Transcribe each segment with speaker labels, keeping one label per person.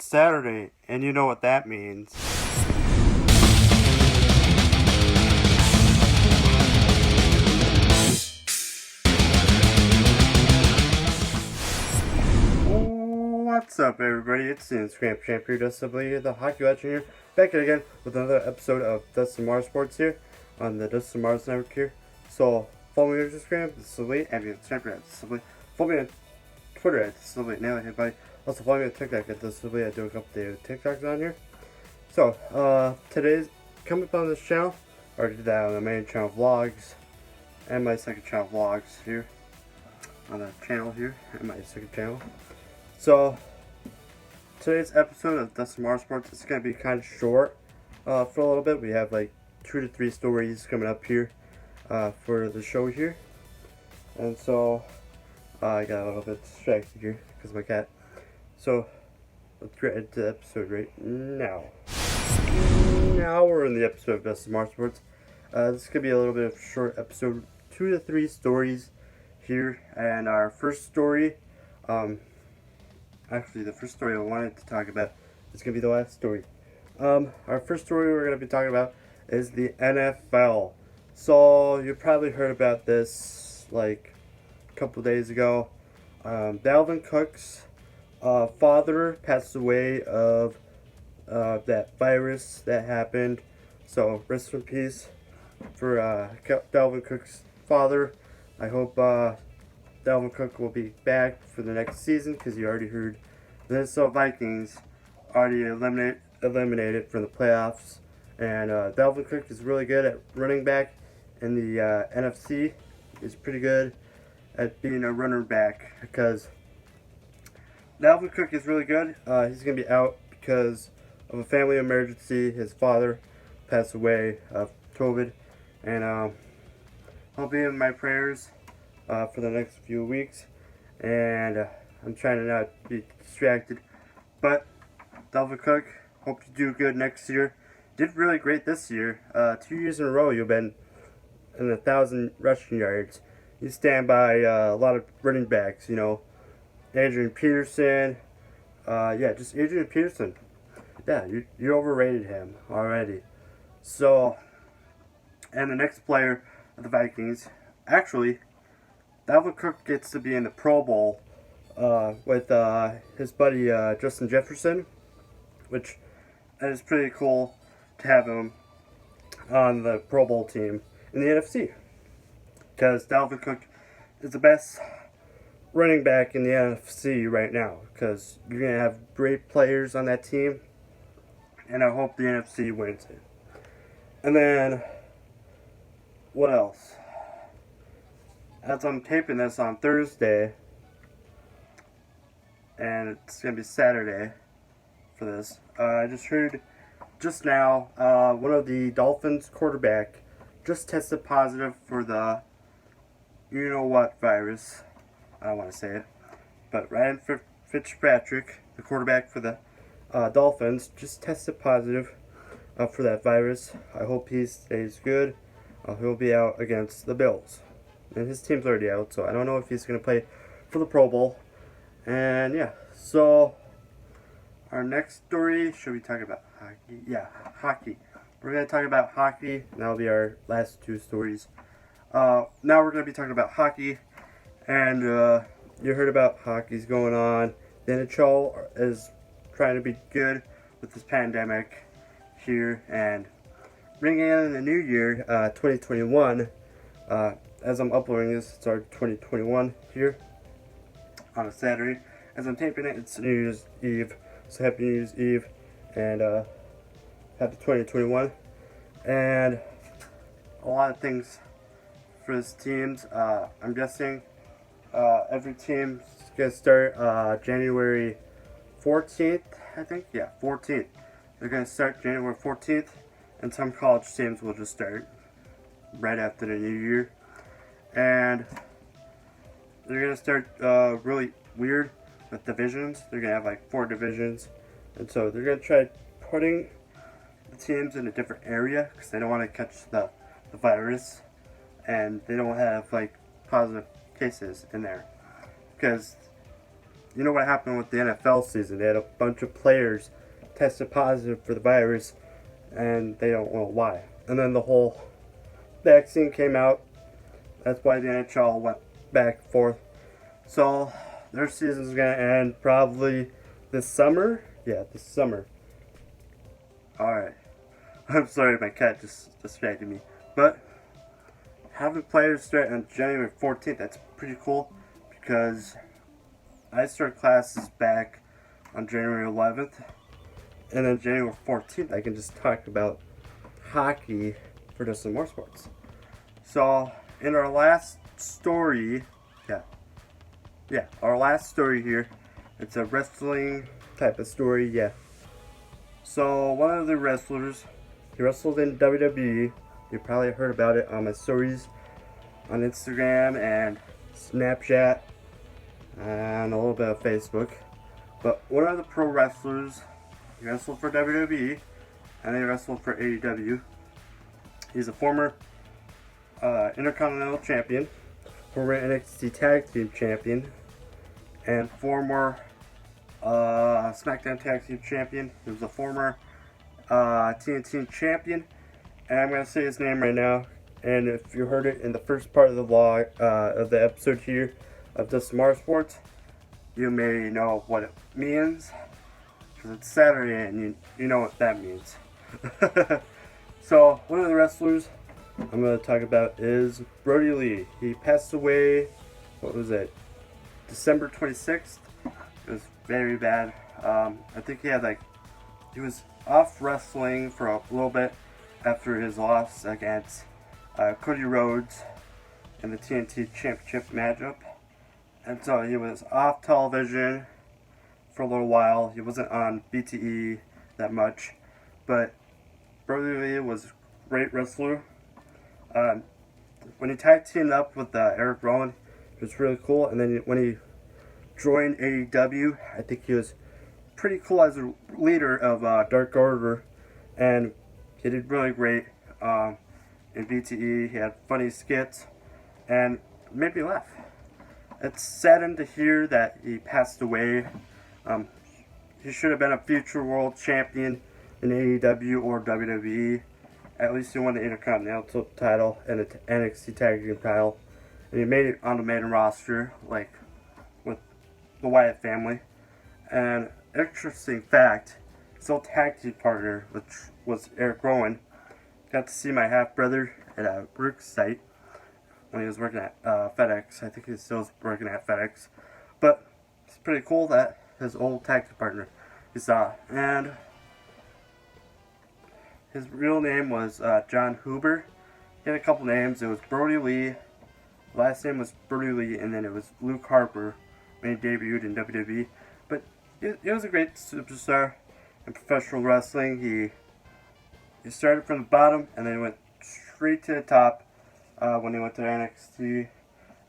Speaker 1: It's Saturday, and you know what that means. What's up, everybody? It's the Instagram champ here, Dustin DeMars, the hockey legend here, back again with another episode of Dustin DeMars Sports here on the Dustin DeMars Network here. So, follow me on Instagram, this is Lee, and on Snapchat, this is Lee. Follow me on Twitter at this is Lee. Nail it, everybody. Also, follow me on TikTok at this is Lee. I do a couple daily TikToks on here. So, today's coming up on this channel, I already did that on the main channel vlogs, and my second channel vlogs here, on the channel here, and my second channel. So, today's episode of Dustin DeMars Sports is going to be kind of short for a little bit. We have like 2 to 3 stories coming up here for the show here. And so, I got a little bit distracted here because of my cat. So, let's get into the episode right now. Now we're in the episode of Dustin DeMars Sports. This is going to be a little bit of a short episode. 2 to 3 stories here. And our first story, actually, the first story I wanted to talk about is going to be the last story. Our first story we're going to be talking about is the NFL. So, you probably heard about this like a couple days ago. Dalvin Cook's father passed away of that virus that happened. So, rest in peace for Dalvin Cook's father. I hope Dalvin Cook will be back for the next season, because you already heard the Minnesota Vikings already eliminated from the playoffs. And Dalvin Cook is really good at running back in the NFC. He's pretty good at being a runner back, because Dalvin Cook is really good. He's going to be out because of a family emergency. His father passed away of COVID. And I'll be in my prayers for the next few weeks, and I'm trying to not be distracted. But Dalvin Cook, hope you do good next year. Did really great this year. 2 years in a row, you've been in 1,000 rushing yards. You stand by a lot of running backs. You know, Adrian Peterson. Just Adrian Peterson. Yeah, you overrated him already. So, and the next player of the Vikings, actually, Dalvin Cook gets to be in the Pro Bowl with his buddy Justin Jefferson, which is pretty cool to have him on the Pro Bowl team in the NFC, because Dalvin Cook is the best running back in the NFC right now, because you're going to have great players on that team, and I hope the NFC wins it. And then, what else? As I'm taping this on Thursday, and it's going to be Saturday for this, I just heard just now one of the Dolphins quarterback just tested positive for the you-know-what virus. I don't want to say it. But Ryan Fitzpatrick, the quarterback for the Dolphins, just tested positive for that virus. I hope he stays good. He'll be out against the Bills. And his team's already out, so I don't know if he's going to play for the Pro Bowl. And yeah, so our next story, should we talk about hockey? Yeah, hockey. We're going to talk about hockey, and that'll be our last 2 stories. Now we're going to be talking about hockey, and you heard about hockey's going on. The NHL is trying to be good with this pandemic here, and bringing in the new year, 2021. As I'm uploading this, it's our 2021 here on a Saturday. As I'm taping it, it's New Year's Eve. So happy New Year's Eve, and happy 2021. And a lot of things for this teams. I'm guessing every team's going to start January 14th, I think. Yeah, 14th. They're going to start January 14th, and some college teams will just start right after the new year. And they're going to start really weird with divisions. They're going to have like 4 divisions. And so they're going to try putting the teams in a different area, because they don't want to catch the virus. And they don't have like positive cases in there. Because you know what happened with the NFL season? They had a bunch of players tested positive for the virus, and they don't know why. And then the whole vaccine came out. That's why the NHL went back and forth. So their season's gonna end probably this summer. Yeah, this summer. Alright. I'm sorry, my cat just distracted me. But having players start on January 14th, that's pretty cool because I start classes back on January 11th. And then January 14th, I can just talk about hockey for Dustin DeMars Sports. So, in our last story, our last story here, it's a wrestling type of story, yeah. So, one of the wrestlers, he wrestled in WWE. You probably heard about it on my stories on Instagram and Snapchat and a little bit of Facebook. But one of the pro wrestlers, he wrestled for WWE and he wrestled for AEW. He's a former Intercontinental Champion, former NXT Tag Team Champion, and former SmackDown Tag Team Champion. He was a former TNT Champion, and I'm going to say his name right now. And if you heard it in the first part of the vlog, of the episode here of Dustin DeMars Sports, you may know what it means, because it's Saturday and you know what that means. So, one of the wrestlers I'm going to talk about is Brody Lee. He passed away, what was it, December 26th. It was very bad. I think he was off wrestling for a little bit after his loss against Cody Rhodes in the TNT Championship matchup. And so he was off television for a little while. He wasn't on BTE that much. But Brody Lee was a great wrestler. When he tag teamed up with Eric Rowan, it was really cool. And then when he joined AEW, I think he was pretty cool as a leader of Dark Order. And he did really great in BTE. He had funny skits and made me laugh. It's saddened to hear that he passed away. He should have been a future world champion in AEW or WWE. At least he won the Intercontinental title and the NXT Tag Team title. And he made it on the main roster, like with the Wyatt family. And interesting fact, his old tag team partner, which was Eric Rowan, got to see my half brother at a work site when he was working at FedEx. I think he's still working at FedEx. But it's pretty cool that his old tag team partner he saw. And his real name was John Huber. He had a couple names. It was Brody Lee. Last name was Brody Lee, and then it was Luke Harper when he debuted in WWE. But he was a great superstar in professional wrestling. He started from the bottom and then went straight to the top when he went to NXT.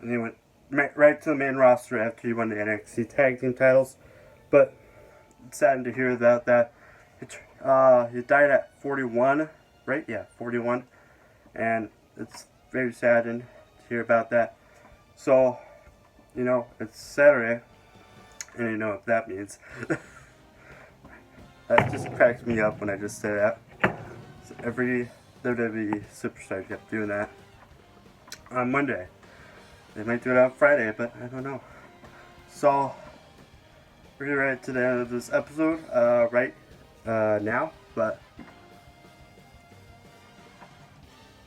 Speaker 1: And he went right to the main roster after he won the NXT Tag Team titles. But it's saddened to hear about that. He died at 41, right? Yeah, 41. And it's very saddened to hear about that. So, you know, it's Saturday, and you know what that means. That just cracks me up when I just say that. So every WWE superstar kept doing that on Monday. They might do it on Friday, but I don't know. So, we're getting right to the end of this episode, now, but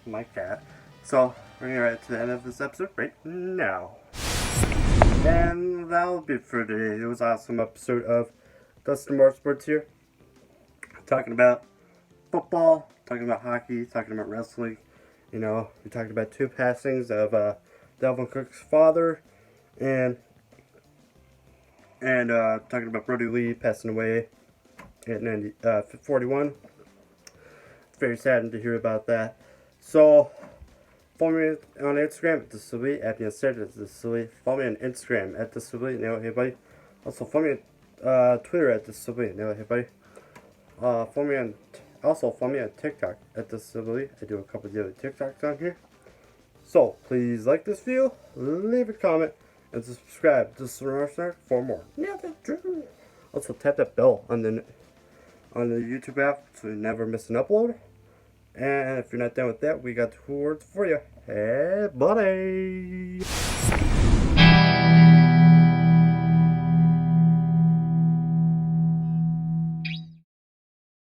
Speaker 1: my cat. So we're getting right to the end of this episode right now. And that'll be it for today. It was an awesome episode of Dustin DeMars Sports here. Talking about football, talking about hockey, talking about wrestling. You know, we talked about 2 passings of Dalvin Cook's father, and talking about Brody Lee passing away at 41. It's very saddened to hear about that. So, follow me on Instagram at TheSilly, at TheSilly. Follow me on Instagram at TheSilly. Nail it, hey buddy. Also, follow me on Twitter at TheSilly. Nail it, hey buddy. Follow me on TikTok at TheSilly. I do a couple of the other TikToks on here. So, please like this video, leave a comment, and subscribe to Snark for more. Yeah, that's true. Also, tap that bell on the YouTube app so you never miss an upload. And if you're not done with that, we got 2 words for you. Hey, buddy!